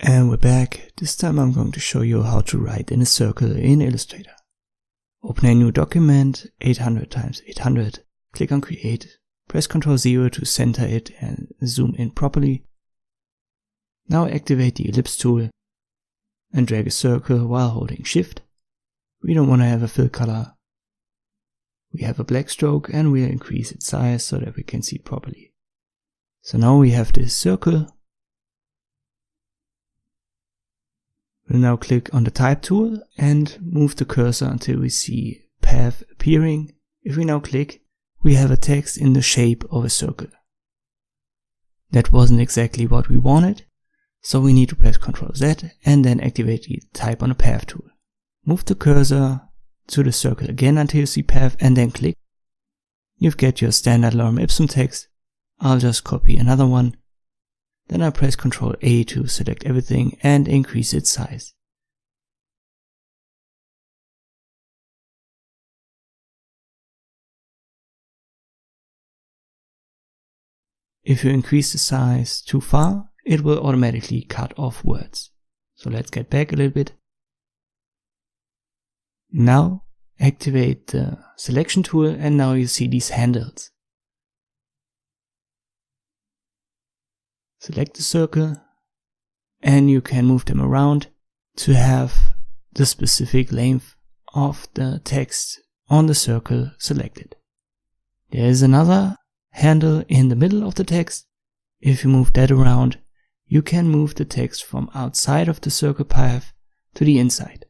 And we're back. This time I'm going to show you how to write in a circle in Illustrator. Open a new document, 800 times 800, click on Create, press Ctrl 0 to center it and zoom in properly. Now activate the ellipse tool and drag a circle while holding Shift. We don't want to have a fill color. We have a black stroke and we'll increase its size so that we can see it properly. So now we have this circle. We'll now click on the Type tool and move the cursor until we see path appearing. If we now click, we have a text in the shape of a circle. That wasn't exactly what we wanted, so we need to press Ctrl Z and then activate the Type on the Path tool. Move the cursor to the circle again until you see path and then click. You get your standard lorem ipsum text. I'll just copy another one. Then I press Ctrl A to select everything and increase its size. If you increase the size too far, it will automatically cut off words. So let's get back a little bit. Now activate the selection tool and now you see these handles. Select the circle and you can move them around to have the specific length of the text on the circle selected. There is another handle in the middle of the text. If you move that around, you can move the text from outside of the circle path to the inside.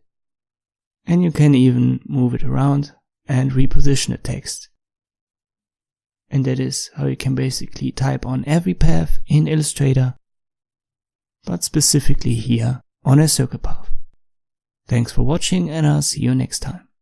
And you can even move it around and reposition the text. And that is how you can basically type on every path in Illustrator, but specifically here on a circle path. Thanks for watching and I'll see you next time.